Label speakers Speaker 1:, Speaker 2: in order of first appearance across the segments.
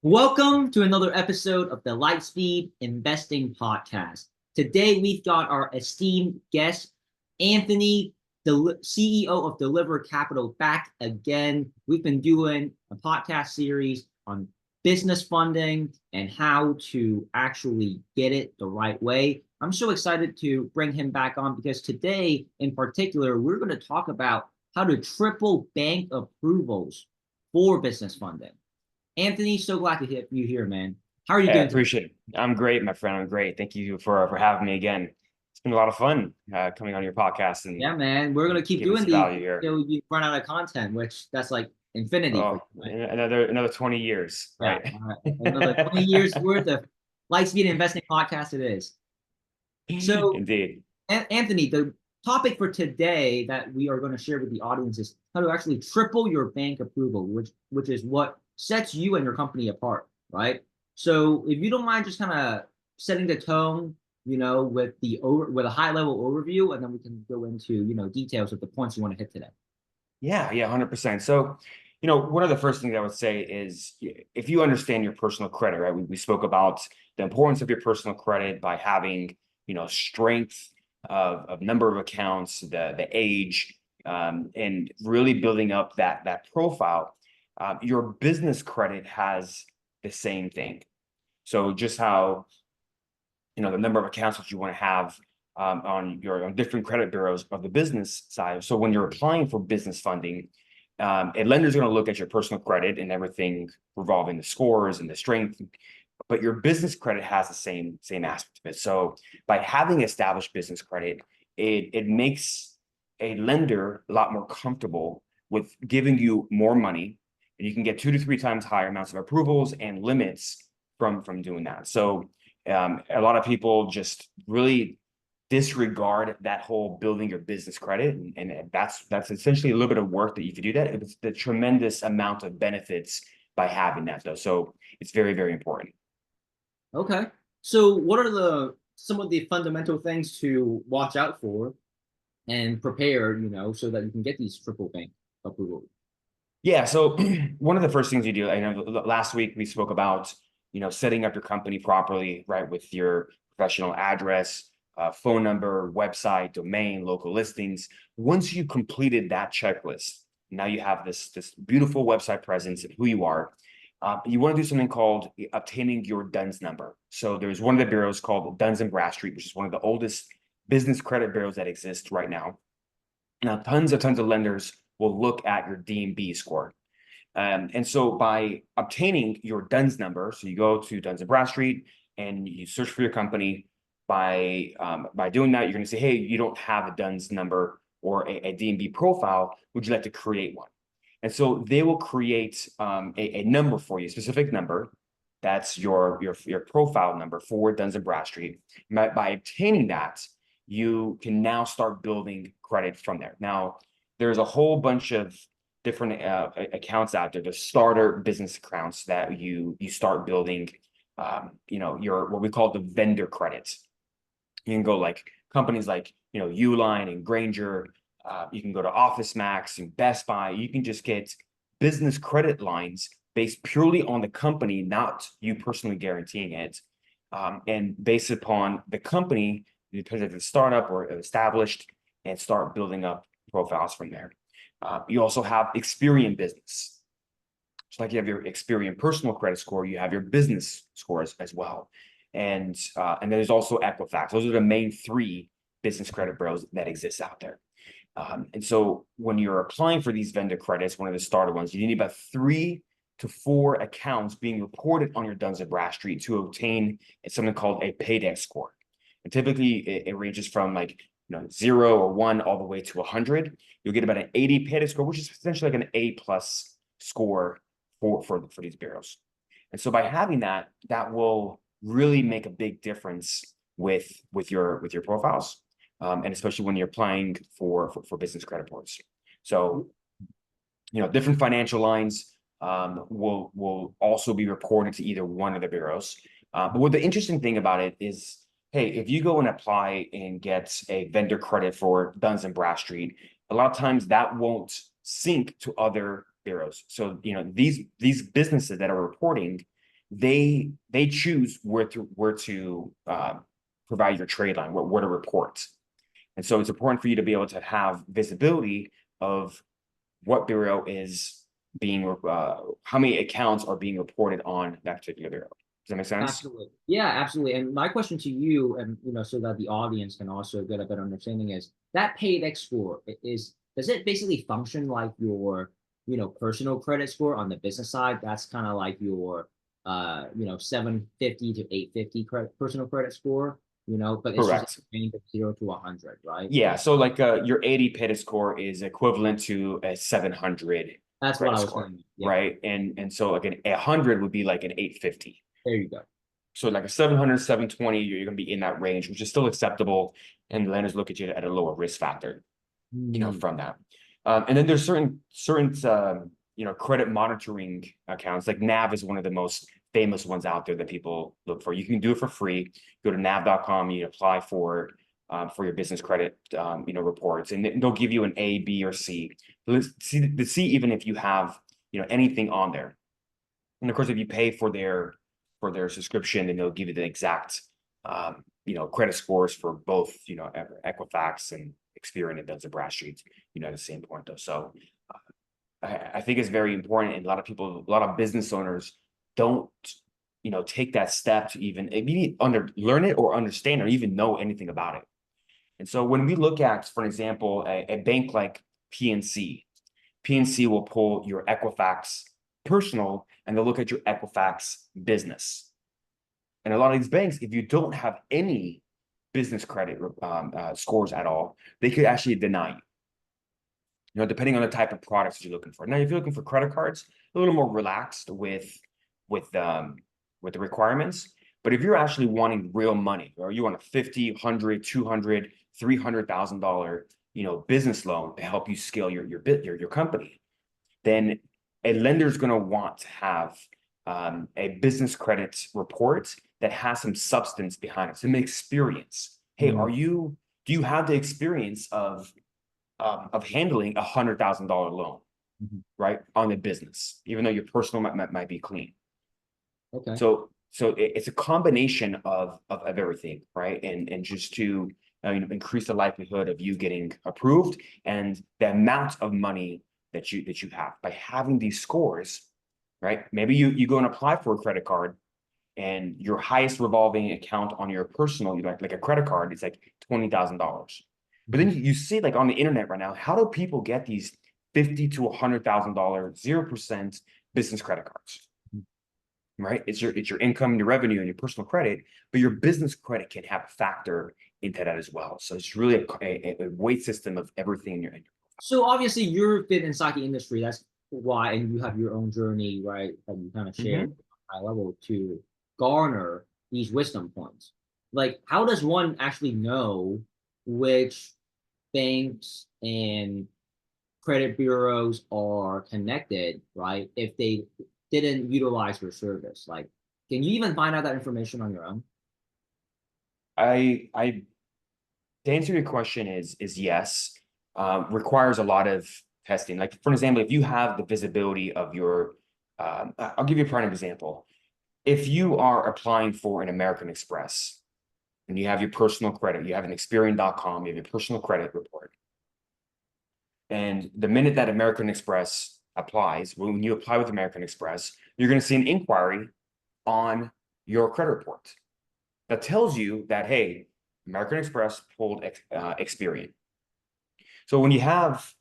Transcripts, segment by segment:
Speaker 1: Welcome to another episode of the Lightspeed Investing Podcast. Today we've got our esteemed guest, Anthony, the CEO of Deliver Capital, back again. We've been doing a podcast series on business funding and how to actually get it the right way. I'm so excited to bring him back on because today, in particular, we're going to talk about how to triple bank approvals for business funding. Anthony, so glad to have you here, man. How are you
Speaker 2: Hey, I
Speaker 1: doing today?
Speaker 2: appreciate it. I'm great, my friend. I'm great. Thank you for having me again. It's been a lot of fun coming on your podcast and
Speaker 1: Yeah, man. We're gonna keep
Speaker 2: giving
Speaker 1: doing
Speaker 2: some
Speaker 1: these
Speaker 2: value here.
Speaker 1: until you run out of content, which that's like infinity for
Speaker 2: Oh,
Speaker 1: you, right?
Speaker 2: another 20 years,
Speaker 1: Yeah.
Speaker 2: right?
Speaker 1: Another 20 years worth of Lightspeed Investing podcast it is. So,
Speaker 2: Indeed.
Speaker 1: Anthony, the topic for today that we are going to share with the audience is how to actually triple your bank approval, which is what sets you and your company apart, right? So, if you don't mind just kind of setting the tone, with a high level overview, and then we can go into, details of the points you want to hit today.
Speaker 2: Yeah, 100%. So, one of the first things I would say is if you understand your personal credit, right? We spoke about the importance of your personal credit by having, strength of number of accounts, the age, and really building up that profile. Your business credit has the same thing. So just how, the number of accounts that you want to have on different credit bureaus of the business side. So when you're applying for business funding, a lender's going to look at your personal credit and everything revolving the scores and the strength, but your business credit has the same aspect of it. So by having established business credit, it makes a lender a lot more comfortable with giving you more money, and you can get 2 to 3 times higher amounts of approvals and limits from doing that. So a lot of people just really disregard that whole building your business credit, and that's essentially a little bit of work that you could do that. It's the tremendous amount of benefits by having that though. So it's very, very important.
Speaker 1: Okay. So, what are the some of the fundamental things to watch out for and prepare, so that you can get these triple bank approval?
Speaker 2: Yeah. So one of the first things you do, I know last week we spoke about, setting up your company properly, right? With your professional address, phone number, website, domain, local listings. Once you completed that checklist, now you have this beautiful website presence and who you are. You want to do something called obtaining your DUNS number. So there's one of the bureaus called Dun Bradstreet, which is one of the oldest business credit bureaus that exist right now. Now, tons of lenders will look at your DMB score. And so by obtaining your DUNS number, so you go to Dun Bradstreet and you search for your company. By doing that, you're going to say, hey, you don't have a DUNS number or a DMB profile. Would you like to create one? And so they will create a number for you, a specific number. That's your profile number for Dun Bradstreet. By obtaining that, you can now start building credit from there. Now, there's a whole bunch of different accounts out there, the starter business accounts that you start building, your what we call the vendor credits. You can go like companies like, Uline and Granger. You can go to Office Max and Best Buy. You can just get business credit lines based purely on the company, not you personally guaranteeing it. And based upon the company, depends if it's a startup or established, and start building up profiles from there. You also have Experian business. Just like you have your Experian personal credit score, you have your business scores as well. And there's also Equifax. Those are the main three business credit bureaus that exist out there. And so when you're applying for these vendor credits, one of the starter ones, you need about 3 to 4 accounts being reported on your Dun Bradstreet to obtain something called a paydex score. And typically it ranges from like 0 or 1 all the way to 100. You'll get about an 80 paydex score, which is essentially like an A plus score for these bureaus. And so by having that, that will really make a big difference with your profiles, and especially when you're applying for business credit boards. So different financial lines will also be reported to either one of the bureaus. But what the interesting thing about it is, hey, if you go and apply and get a vendor credit for Dun Bradstreet, a lot of times that won't sync to other bureaus. So these businesses that are reporting, they choose where to provide your trade line, where to report. And so it's important for you to be able to have visibility of what bureau is being, how many accounts are being reported on that particular bureau. Does that make sense?
Speaker 1: Absolutely. Yeah, absolutely. And my question to you, and so that the audience can also get a better understanding, is that paid X score does it basically function like your, personal credit score on the business side? That's kind of like your 750 to 850 personal credit score, but it's just
Speaker 2: Correct.
Speaker 1: a range of 0 to 100, right?
Speaker 2: Yeah. So like your 80 PIT score is equivalent to a 700
Speaker 1: That's what
Speaker 2: credit
Speaker 1: I was
Speaker 2: score,
Speaker 1: saying. Yeah,
Speaker 2: right? And so like a 100 would be like an 850.
Speaker 1: there you go.
Speaker 2: So like a 700, 720, you're going to be in that range, which is still acceptable. And the lenders look at you at a lower risk factor,
Speaker 1: Hmm.
Speaker 2: from that. And then there's certain credit monitoring accounts. Like NAV is one of the most famous ones out there that people look for. You can do it for free. Go to nav.com, you apply for your business credit, reports, and they'll give you an A, B, or C. Let's see even if you have, anything on there. And of course, if you pay for their subscription, then they'll give you the exact credit scores for both, Equifax and Experian and Dun Bradstreet, at the same point though. So I think it's very important, and a lot of business owners don't, take that step to even maybe learn it or understand or even know anything about it. And so when we look at, for example, a bank like PNC, PNC will pull your Equifax personal and they'll look at your Equifax business. And a lot of these banks, if you don't have any business credit scores at all, they could actually deny you, depending on the type of products that you're looking for. Now, if you're looking for credit cards, a little more relaxed with the requirements. But if you're actually wanting real money, or you want a $50, $100, $200, $300,000, business loan to help you scale your company, then a lender is going to want to have a business credit report that has some substance behind it, some experience. Hey,
Speaker 1: Hmm.
Speaker 2: do you have the experience of handling $100,000 loan,
Speaker 1: Hmm.
Speaker 2: right, on the business, even though your personal might be clean?
Speaker 1: Okay.
Speaker 2: So it's a combination of everything, right? And just to increase the likelihood of you getting approved and the amount of money that you have by having these scores, right? Maybe you go and apply for a credit card, and your highest revolving account on your personal, like a credit card, it's like $20,000. But then you see like on the internet right now, how do people get these $50,000 to $100,000 0% business credit cards? Right? It's your income and your revenue and your personal credit, but your business credit can have a factor into that as well. So it's really a weight system of everything in your
Speaker 1: So obviously you've been inside the industry. That's why, and you have your own journey, right? That you kind of shared high level to garner these wisdom points. Like, how does one actually know which banks and credit bureaus are connected, right? If they didn't utilize your service, like, can you even find out that information on your own?
Speaker 2: I to answer your question is yes. Requires a lot of testing. Like for example, if you have the visibility of your, I'll give you a prime example. If you are applying for an American Express and you have your personal credit, you have an Experian.com, you have your personal credit report. And the minute that American Express applies, when you apply with American Express, you're going to see an inquiry on your credit report that tells you that, hey, American Express pulled Experian. So when you have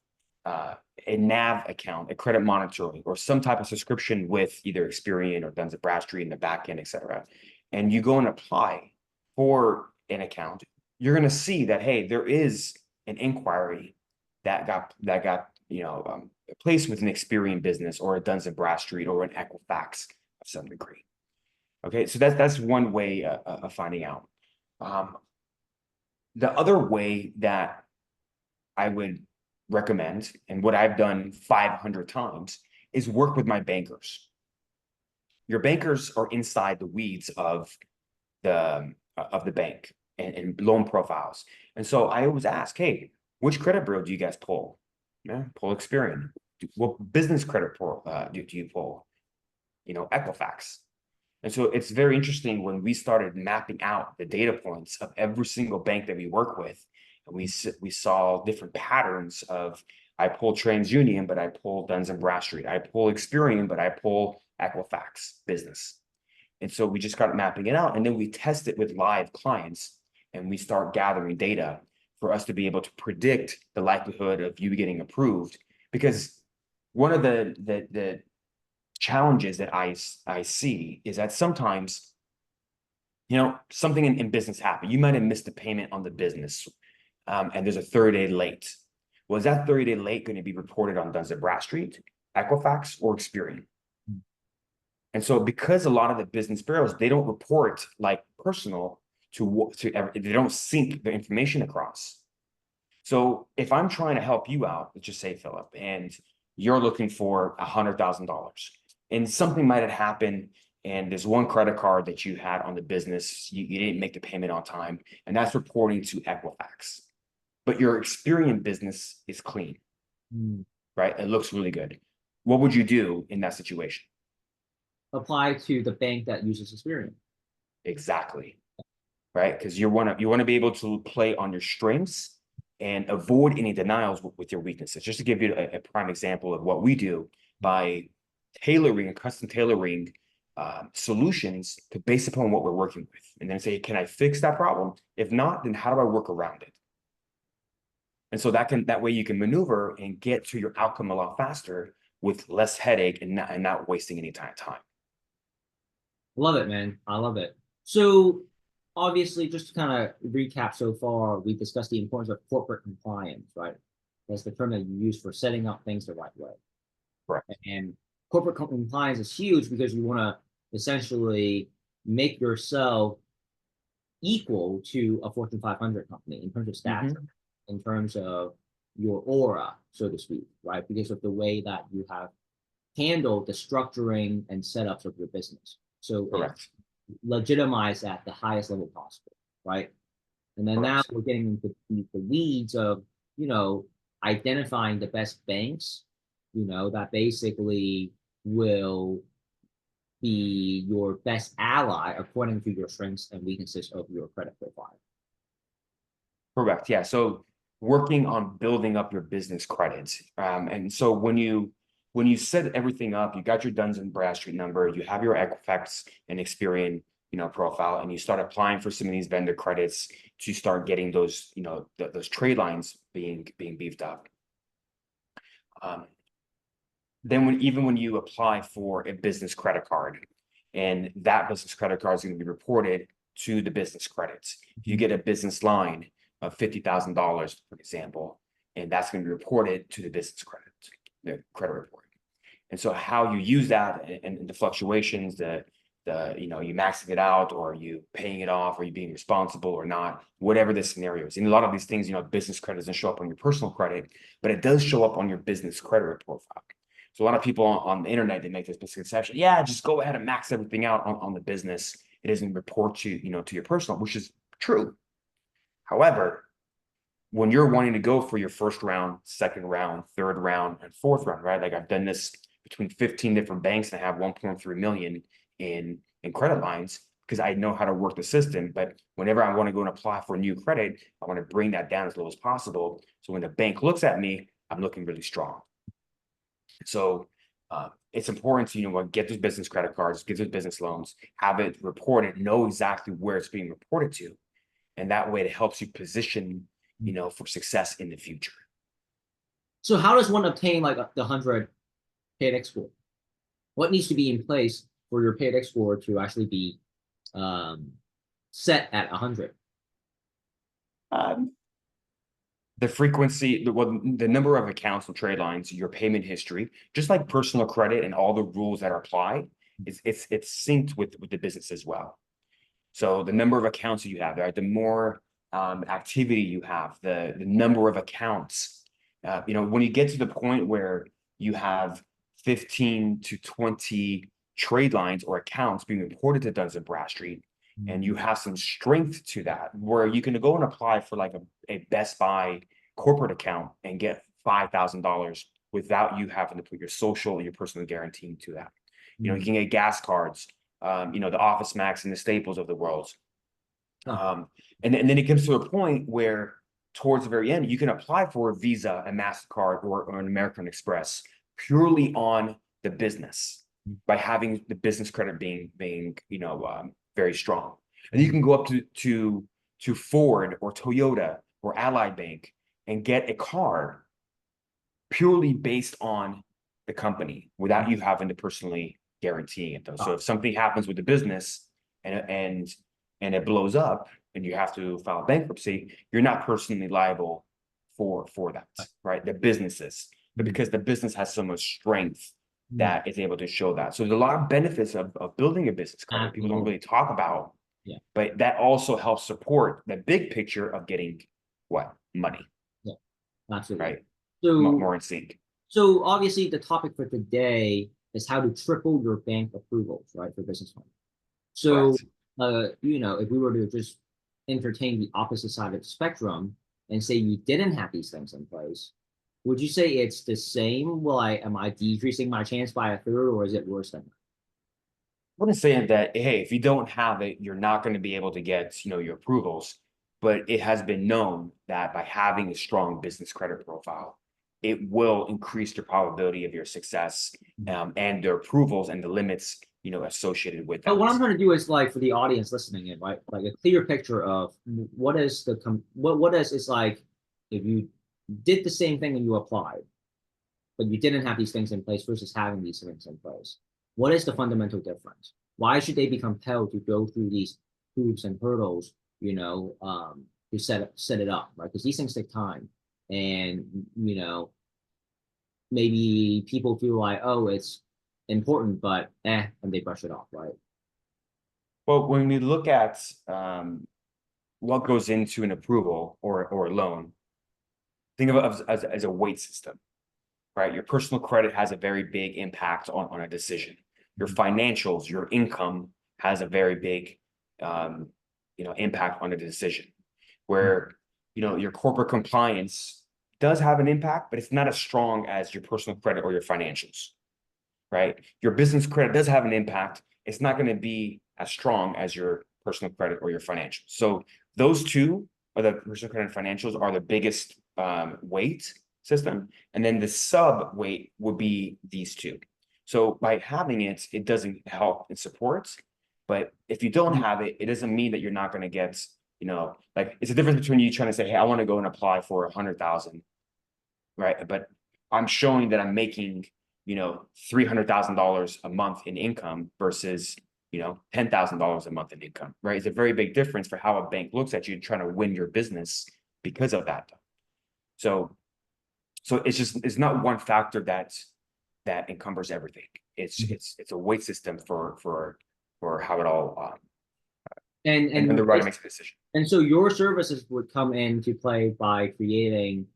Speaker 2: a NAV account, a credit monitoring, or some type of subscription with either Experian or Dun Bradstreet in the back end, et cetera, and you go and apply for an account, you're going to see that, hey, there is an inquiry that got placed with an Experian business or a Dun Bradstreet or an Equifax of some degree. Okay, so that's one way of finding out. The other way that I would recommend, and what I've done 500 times, is work with my bankers. Your bankers are inside the weeds of the bank and loan profiles. And so I always ask, hey, which credit bureau do you guys pull? Yeah, pull Experian. What business credit do you pull? Equifax. And so it's very interesting when we started mapping out the data points of every single bank that we work with, and we saw different patterns of, I pull TransUnion, but I pull Dun Bradstreet. I pull Experian, but I pull Equifax business. And so we just started mapping it out, and then we test it with live clients, and we start gathering data for us to be able to predict the likelihood of you getting approved. Because one of the challenges that I see is that sometimes, something in business happened. You might have missed a payment on the business, and there's a 30-day late. Was that 30-day late going to be reported on Dun Bradstreet, Equifax, or Experian? And so because a lot of the business bureaus, they don't report like personal they don't sync the information across. So if I'm trying to help you out, let's just say, Philip, and you're looking for $100,000, and something might have happened, and there's one credit card that you had on the business, you didn't make the payment on time, and that's reporting to Equifax. But your Experian business is clean, right? It looks really good. What would you do in that situation?
Speaker 1: Apply to the bank that uses Experian.
Speaker 2: Exactly. Right? Because you want to be able to play on your strengths and avoid any denials with your weaknesses. Just to give you a prime example of what we do by custom tailoring solutions based upon what we're working with, and then say, can I fix that problem? If not, then how do I work around it? And so that way you can maneuver and get to your outcome a lot faster with less headache and not wasting any time.
Speaker 1: Love it, man. I love it. So obviously, just to kind of recap so far, we discussed the importance of corporate compliance, right? That's the term that you use for setting up things the right way.
Speaker 2: Right.
Speaker 1: And corporate compliance is huge because you want to essentially make yourself equal to a Fortune 500 company in terms of stature, in terms of your aura, so to speak, right? Because of the way that you have handled the structuring and setups of your business. So
Speaker 2: Correct.
Speaker 1: Legitimize at the highest level possible, right? And then now we're getting into the weeds of, identifying the best banks, that basically will be your best ally according to your strengths and weaknesses of your credit profile.
Speaker 2: Correct. Yeah. So working on building up your business credits. And so when you set everything up, you got your Dun Bradstreet number, you have your Equifax and Experian, profile, and you start applying for some of these vendor credits to start getting those, those trade lines being beefed up. Then when you apply for a business credit card, and that business credit card is going to be reported to the business credits. If you get a business line of $50,000, for example, and that's going to be reported to the business credit, the credit report. And so how you use that and the fluctuations, you maxing it out, or you paying it off, or you being responsible or not, whatever the scenario is. And a lot of these things, business credit doesn't show up on your personal credit, but it does show up on your business credit profile. So a lot of people on the internet, they make this misconception. Yeah, just go ahead and max everything out on the business. It doesn't report to your personal, which is true. However, when you're wanting to go for your first round, second round, third round, and fourth round, right? Like I've done this between 15 different banks and I have 1.3 million in credit lines because I know how to work the system. But whenever I want to go and apply for a new credit, I want to bring that down as low as possible. So when the bank looks at me, I'm looking really strong. So it's important to, get those business credit cards, get those business loans, have it reported, know exactly where it's being reported to. And that way it helps you position, for success in the future.
Speaker 1: So how does one obtain like the 100 PAYDEX score? What needs to be in place for your PAYDEX score to actually be set at 100?
Speaker 2: The frequency, the number of accounts and trade lines, your payment history, just like personal credit and all the rules that are applied, it's synced with the business as well. So the number of accounts that you have, right? The more activity you have, the number of accounts. When you get to the point where you have 15 to 20 trade lines or accounts being reported to Dun Bradstreet, and you have some strength to that, where you can go and apply for like a Best Buy corporate account and get $5,000 without you having to put your social and your personal guarantee to that. You can get gas cards the Office Max and the Staples of the world.
Speaker 1: Huh.
Speaker 2: And then it comes to a point where towards the very end, you can apply for a Visa, a MasterCard, or an American Express purely on the business by having the business credit being very strong. And you can go up to Ford or Toyota or Allied Bank and get a card purely based on the company without you having to personally guarantee it though. So if something happens with the business and it blows up and you have to file bankruptcy, you're not personally liable for that, right? The businesses, but because the business has so much strength that it's able to show that. So there's a lot of benefits of building a business credit people don't really talk about.
Speaker 1: Yeah.
Speaker 2: But that also helps support the big picture of getting what? Money.
Speaker 1: Yeah, absolutely.
Speaker 2: Right.
Speaker 1: So
Speaker 2: More in sync.
Speaker 1: So obviously the topic for today is how to triple your bank approvals, right, for business funding. So, if we were to just entertain the opposite side of the spectrum and say you didn't have these things in place, would you say it's the same? Am I decreasing my chance by a third, or is it worse than that?
Speaker 2: I wouldn't say that, hey, if you don't have it, you're not going to be able to get, your approvals. But it has been known that by having a strong business credit profile, it will increase your probability of your success and the approvals and the limits, associated with that.
Speaker 1: But what I'm trying to do is like for the audience listening in, right? Like a clear picture of what is it's like if you did the same thing and you applied, but you didn't have these things in place versus having these things in place. What is the fundamental difference? Why should they be compelled to go through these hoops and hurdles, to set it up, right? Because these things take time, and maybe people feel like, oh, it's important, but and they brush it off, right?
Speaker 2: Well, when we look at what goes into an approval or a loan, think of it as a weight system, right? Your personal credit has a very big impact on a decision. Your financials, your income has a very big, impact on a decision. Where, your corporate compliance does have an impact, but it's not as strong as your personal credit or your financials, right? Your business credit does have an impact. It's not going to be as strong as your personal credit or your financials. So those two are the personal credit and financials are the biggest weight system. And then the sub weight would be these two. So by having it, it doesn't help and supports. But if you don't have it, it doesn't mean that you're not going to get, like it's a difference between you trying to say, hey, I want to go and apply for 100,000, right? But I'm showing that I'm making, $300,000 a month in income versus, $10,000 a month in income, right? It's a very big difference for how a bank looks at you trying to win your business because of that. So it's not one factor that encumbers everything. It's a weight system for how it all and the right makes a decision.
Speaker 1: And so your services would come into play by creating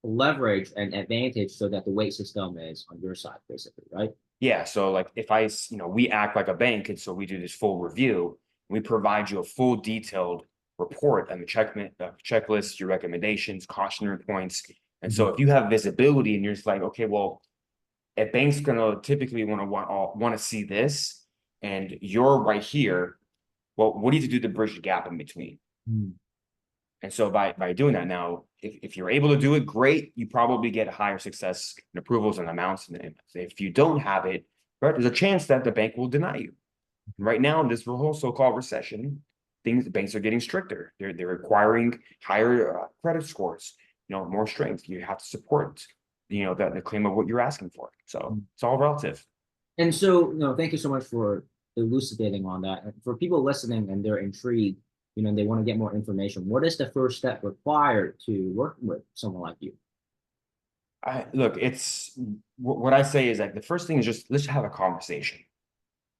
Speaker 1: leverage and advantage so that the weight system is on your side, basically, right?
Speaker 2: Yeah. So like if we act like a bank, and so we do this full review, we provide you a full detailed report and the checklist, your recommendations, cautionary points. And so if you have visibility and you're just like, okay, well, a bank's gonna typically want to see this, and you're right here. Well, what do you do to bridge the gap in between? And so by doing that now, if you're able to do it, great, you probably get higher success and approvals and amounts. And if you don't have it, right, there's a chance that the bank will deny you. Right now, in this whole so-called recession, the banks are getting stricter. They're requiring higher credit scores, more strength. You have to support, the claim of what you're asking for. So it's all relative.
Speaker 1: And so, thank you so much for elucidating on that. For people listening and they're intrigued, they want to get more information, what is the first step required to work with someone like you?
Speaker 2: Look, it's what I say is like the first thing is just let's have a conversation.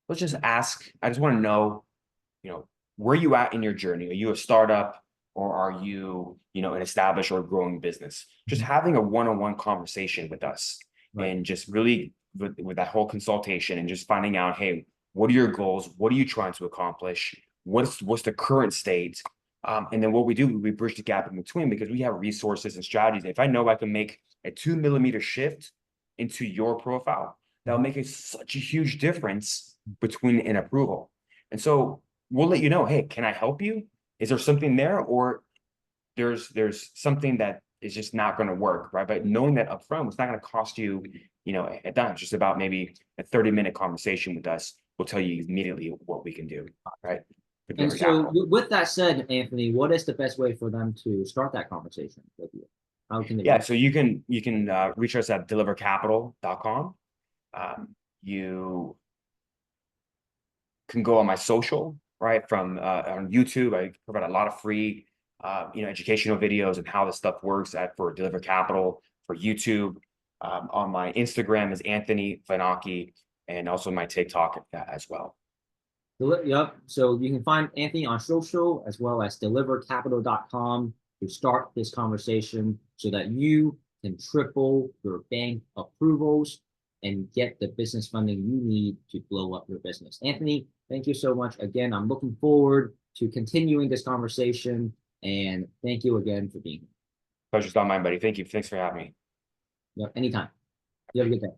Speaker 2: Let's just ask. I just want to know, where you at in your journey? Are you a startup or are you, an established or growing business? Just having a one-on-one conversation with us and just really with that whole consultation and just finding out, hey, what are your goals? What are you trying to accomplish? What's the current state? And then what we do, we bridge the gap in between because we have resources and strategies. If I know I can make a 2 mm shift into your profile, that'll make such a huge difference between an approval. And so we'll let you know, hey, can I help you? Is there something there, or there's something that is just not going to work, right? But knowing that upfront, it's not going to cost you, a dime. It's just about maybe a 30-minute conversation with us. We'll tell you immediately what we can do, right?
Speaker 1: And so with that said, Anthony, what is the best way for them to start that conversation with you? How can they?
Speaker 2: Yeah, so you can reach us at delivercapital.com. You can go on my social, right? From on YouTube, I provide a lot of free educational videos and how this stuff works for Deliver Capital, for YouTube. On my Instagram is Anthony Vanaki, and also my TikTok as well.
Speaker 1: Yep. So you can find Anthony on social as well as delivercapital.com to start this conversation so that you can triple your bank approvals and get the business funding you need to blow up your business. Anthony, thank you so much. Again, I'm looking forward to continuing this conversation, and thank you again for being here.
Speaker 2: Pleasure's not mine, buddy. Thank you. Thanks for having me.
Speaker 1: Yep, anytime. You have a good day.